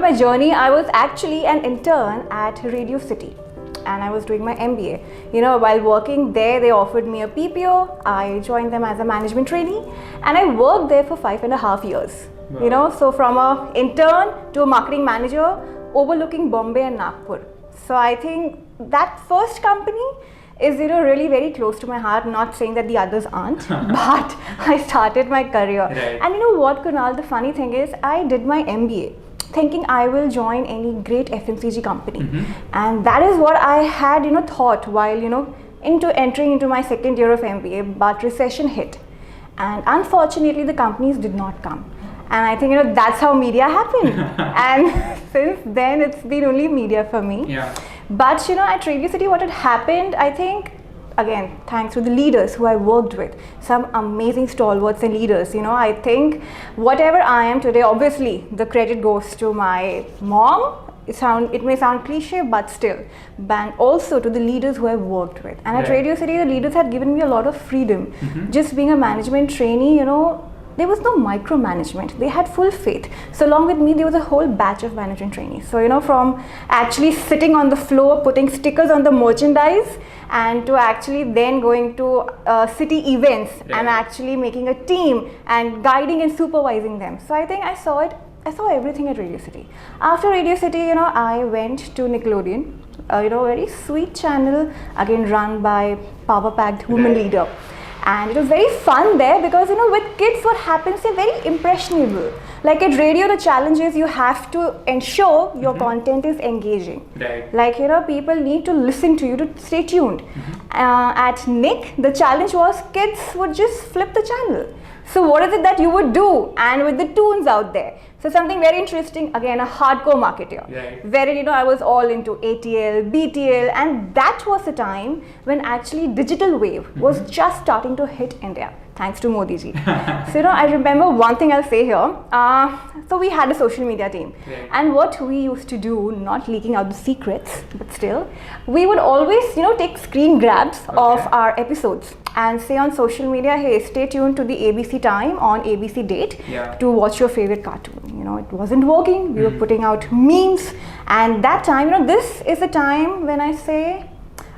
my journey, I was actually an intern at Radio City. And I was doing my MBA. While working there, they offered me a PPO. I joined them as a management trainee, and I worked there for 5.5 years. Wow. So from an intern to a marketing manager, overlooking Bombay and Nagpur. So I think that first company is really very close to my heart. Not saying that the others aren't, but I started my career. Right. And you know what, Kunal? The funny thing is, I did my MBA thinking I will join any great FMCG company, and that is what I had thought while entering into my second year of MBA. But recession hit, and unfortunately the companies did not come. And I think that's how media happened. And since then it's been only media for me. Yeah. But at Radio City, what had happened, I think, again, thanks to the leaders who I worked with, some amazing stalwarts and leaders. I think whatever I am today, obviously the credit goes to my mom. It may sound cliche, but still, and also to the leaders who I've worked with. And at Radio City, the leaders had given me a lot of freedom. Just being a management trainee, there was no micromanagement. They had full faith. So along with me, there was a whole batch of management trainees. So from actually sitting on the floor, putting stickers on the merchandise, and to actually then going to city events and actually making a team and guiding and supervising them. So I think I saw everything at Radio City. After Radio City, I went to Nickelodeon, a very sweet channel, again run by power-packed woman leader. And it was very fun there because with kids what happens, they're very impressionable. Like at radio, the challenge is you have to ensure your content is engaging. Right. Like people need to listen to you to stay tuned. At Nick, the challenge was kids would just flip the channel. So what is it that you would do? And with the tunes out there. So something very interesting, again a hardcore marketer. Right. Wherein I was all into ATL, BTL, and that was the time when actually digital wave was just starting to hit India. Thanks to Modi ji. So I remember one thing I'll say here. So we had a social media team, and what we used to do, not leaking out the secrets, but still, we would always take screen grabs of our episodes and say on social media, hey, stay tuned to the ABC time on ABC date to watch your favorite cartoon. It wasn't working. We were putting out memes, and that time, this is the time when I say,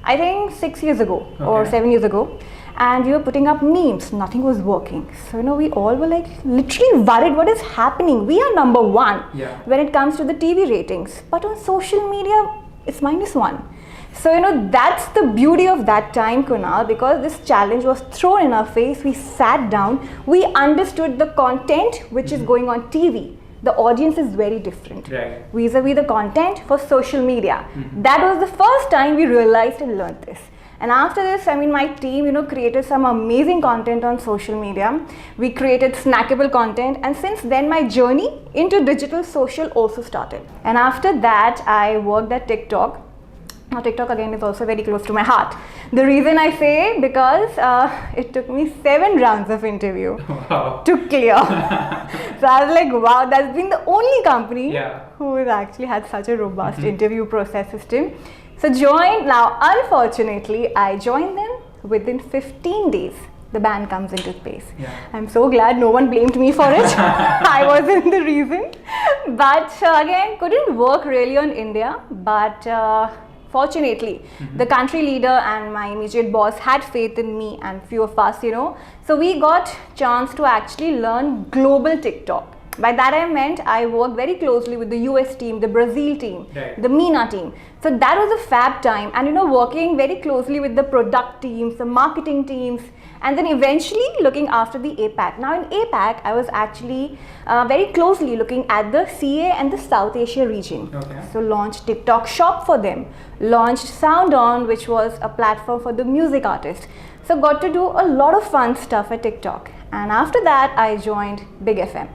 I think 6 years ago or 7 years ago. And we were putting up memes, nothing was working. So, we all were like literally worried what is happening. We are number one when it comes to the TV ratings. But on social media, it's -1. So, that's the beauty of that time, Kunal, because this challenge was thrown in our face. We sat down, we understood the content which is going on TV. The audience is very different vis-a-vis the content for social media. That was the first time we realized and learned this. And after this, my team, created some amazing content on social media. We created snackable content, and since then, my journey into digital social also started. And after that, I worked at TikTok. Now, TikTok again is also very close to my heart. The reason I say because it took me 7 rounds of interview to clear. So I was like, wow, that's been the only company who has actually had such a robust interview process system. So now unfortunately, I joined them within 15 days. The ban comes into place. I'm so glad no one blamed me for it. I wasn't the reason. But again, couldn't work really on India. But fortunately, the country leader and my immediate boss had faith in me and few of us, So we got chance to actually learn global TikTok. By that I meant I worked very closely with the US team, the Brazil team, the MENA team. So that was a fab time, and working very closely with the product teams, the marketing teams, and then eventually looking after the APAC. Now in APAC, I was actually very closely looking at the CA and the South Asia region. So launched TikTok Shop for them, launched Sound On, which was a platform for the music artists. So got to do a lot of fun stuff at TikTok. And after that, I joined Big FM,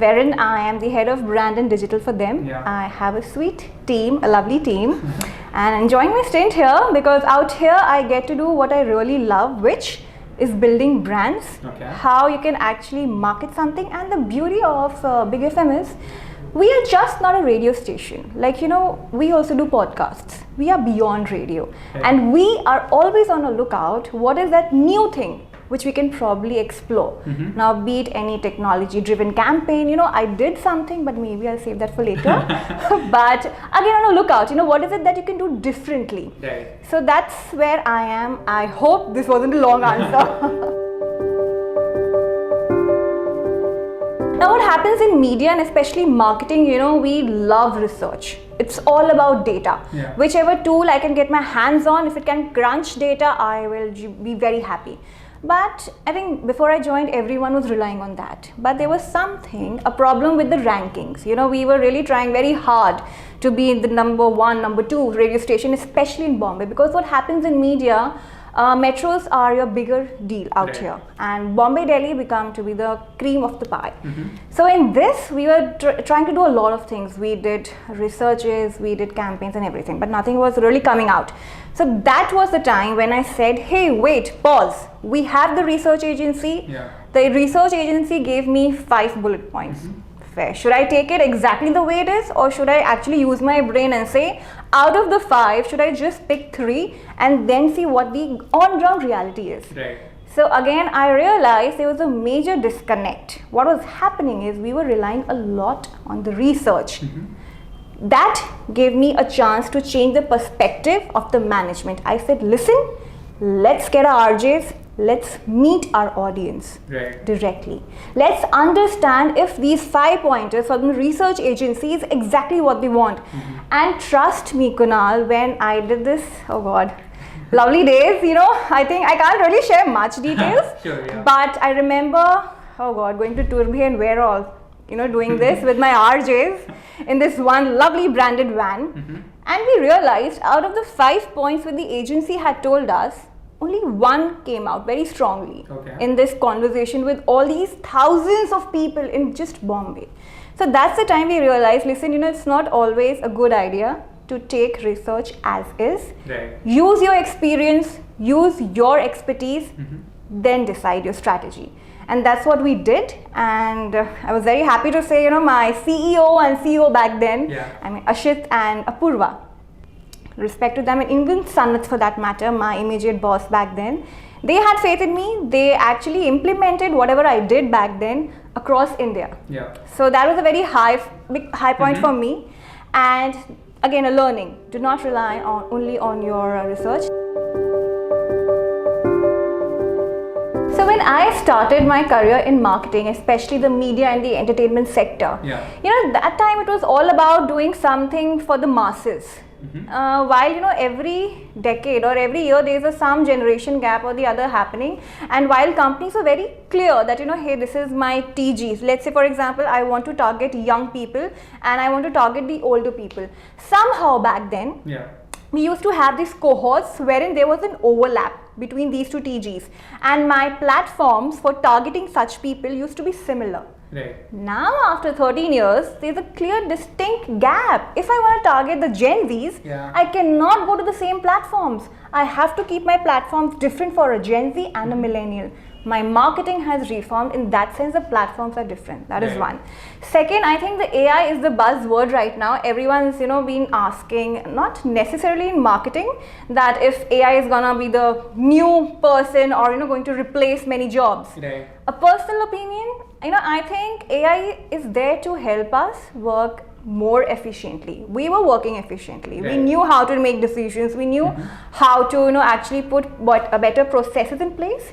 wherein I am the head of brand and digital for them. I have a sweet team, a lovely team, and enjoying my stint here because out here I get to do what I really love, which is building brands, how you can actually market something. And the beauty of Big FM is we are just not a radio station. Like, we also do podcasts. We are beyond radio. And we are always on a lookout. What is that new thing which we can probably explore. Now, be it any technology driven campaign, I did something, but maybe I'll save that for later. But again, on a lookout, what is it that you can do differently? Right. So that's where I am. I hope this wasn't a long answer. Now, what happens in media and especially marketing, we love research. It's all about data. Yeah. Whichever tool I can get my hands on, if it can crunch data, I will be very happy. But I think before I joined, everyone was relying on that. But there was a problem with the rankings. We were really trying very hard to be in the number 1, number 2 radio station, especially in Bombay. Because what happens in media, metros are your bigger deal out here, and Bombay, Delhi become to be the cream of the pie. So in this, we were trying to do a lot of things. We did researches, we did campaigns and everything, but nothing was really coming out. So that was the time when I said, hey, wait, pause. We have the research agency. Yeah. The research agency gave me 5 bullet points. Fair. Should I take it exactly the way it is, or should I actually use my brain and say, out of the 5, should I just pick 3 and then see what the on-ground reality is? Right. So again, I realized there was a major disconnect. What was happening is we were relying a lot on the research. That gave me a chance to change the perspective of the management. I said, listen, let's get our RJs, let's meet our audience directly. Let's understand if these 5 pointers from the research agency is exactly what they want. And trust me, Kunal, when I did this, oh God, lovely days, I think I can't really share much details. Sure, yeah. But I remember, oh God, going to Turbhe and where all, doing this with my RJs in this one lovely branded van. And we realized out of the 5 points which the agency had told us, only 1 came out very strongly in this conversation with all these thousands of people in just Bombay. So that's the time we realized, listen, it's not always a good idea to take research as is. Right. Use your experience, use your expertise, then decide your strategy. And that's what we did. And I was very happy to say, my CEO and CEO back then, Ashit and Apurva, respect to them, and even Sanat for that matter, my immediate boss back then, they had faith in me. They actually implemented whatever I did back then across India. Yeah. So that was a very high point for me. And again, a learning. Do not rely only on your research. So when I started my career in marketing, especially the media and the entertainment sector, that time it was all about doing something for the masses. While every decade or every year there is some generation gap or the other happening, and while companies are very clear that hey, this is my TGs. Let's say, for example, I want to target young people and I want to target the older people. Somehow back then, we used to have these cohorts wherein there was an overlap between these 2 TGs, and my platforms for targeting such people used to be similar. Right. Now, after 13 years, there's a clear, distinct gap. If I want to target the Gen Zs, I cannot go to the same platforms. I have to keep my platforms different for a Gen Z and a millennial. My marketing has reformed. In that sense, the platforms are different. That is one. Second, I think the AI is the buzzword right now. Everyone's, been asking, not necessarily in marketing, that if AI is gonna be the new person or, going to replace many jobs. Right. A personal opinion, I think AI is there to help us work more efficiently. We were working efficiently. We knew how to make decisions. We knew how to, actually put better processes in place.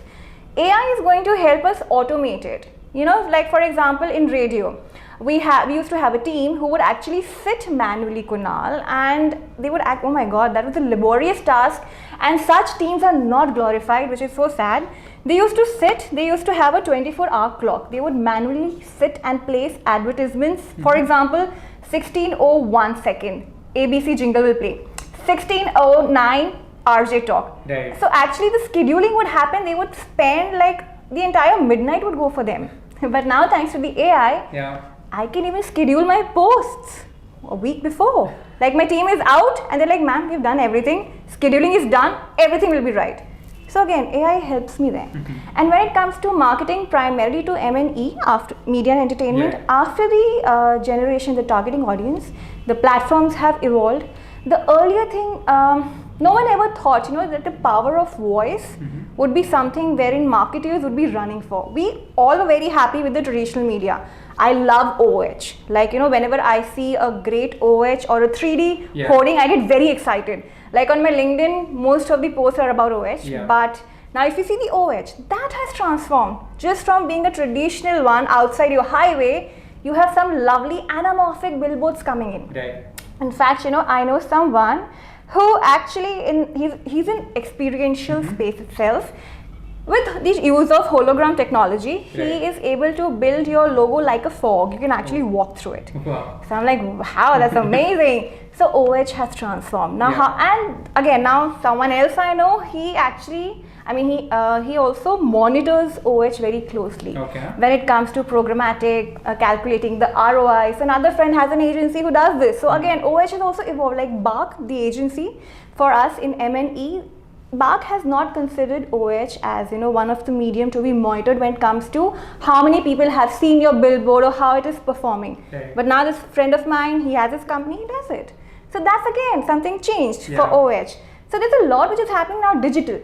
AI is going to help us automate it. Like for example, in radio, we used to have a team who would actually sit manually, Kunal, and they would act, oh my God, that was a laborious task, and such teams are not glorified, which is so sad. They used to sit, they used to have a 24-hour clock. They would manually sit and place advertisements. For example, 16:01 second, ABC jingle will play. 16:09, RJ talk. Right. So actually the scheduling would happen, they would spend like the entire midnight would go for them. But now thanks to the AI, I can even schedule my posts a week before. Like my team is out and they're like, ma'am, we've done everything. Scheduling is done, everything will be right. So again, AI helps me there. And when it comes to marketing, primarily to M&E, after media and entertainment, after the generation, the targeting audience, the platforms have evolved. The earlier thing, no one ever thought, that the power of voice would be something wherein marketers would be running for. We all were very happy with the traditional media. I love OH. Like, whenever I see a great OH or a 3D hoarding, I get very excited. Like on my LinkedIn, most of the posts are about OH, but now if you see the OH, that has transformed. Just from being a traditional one outside your highway, you have some lovely anamorphic billboards coming in. Right. In fact, I know someone who actually, he's in experiential space itself. With the use of hologram technology, he is able to build your logo like a fog. You can actually walk through it. Wow. So I'm like, wow, that's amazing. So OH has transformed. Now, and again, now someone else I know, he actually, he also monitors OH very closely. When it comes to programmatic, calculating the ROI. So another friend has an agency who does this. So again, OH has also evolved. Like Bark, the agency, for us in M&E, Bark has not considered OH as one of the medium to be monitored when it comes to how many people have seen your billboard or how it is performing. Right. But now this friend of mine, he has his company, he does it. So that's again something changed for OH. So there's a lot which is happening now digital.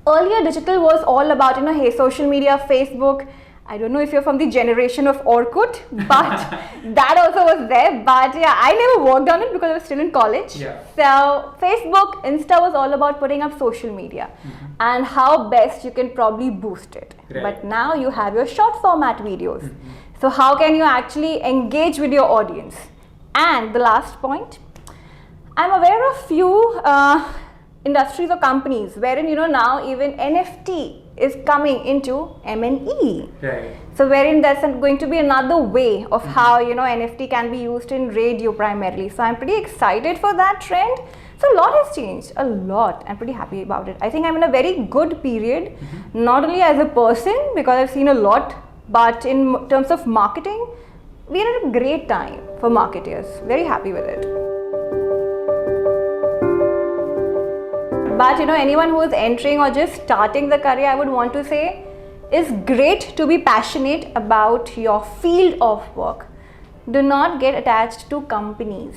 Earlier digital was all about hey, social media, Facebook. I don't know if you're from the generation of Orkut, but that also was there. But yeah, I never worked on it because I was still in college. So Facebook, Insta was all about putting up social media and how best you can probably boost it. Right. But now you have your short format videos. So how can you actually engage with your audience? And the last point, I'm aware of few industries or companies wherein now even NFT is coming into M&E. Right. So wherein there's going to be another way of how NFT can be used in radio primarily. So I'm pretty excited for that trend. So a lot has changed, a lot. I'm pretty happy about it. I think I'm in a very good period, not only as a person because I've seen a lot, but in terms of marketing, we're at a great time for marketers. Very happy with it. But anyone who is entering or just starting the career, I would want to say, it's great to be passionate about your field of work. Do not get attached to companies.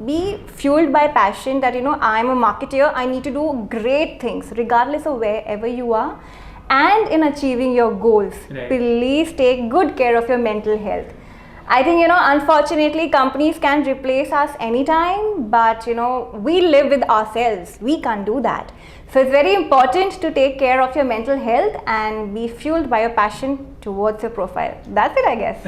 Be fueled by passion that I'm a marketer, I need to do great things regardless of wherever you are. And in achieving your goals, please take good care of your mental health. I think, unfortunately, companies can replace us anytime, but, we live with ourselves. We can't do that. So it's very important to take care of your mental health and be fueled by your passion towards your profile. That's it, I guess.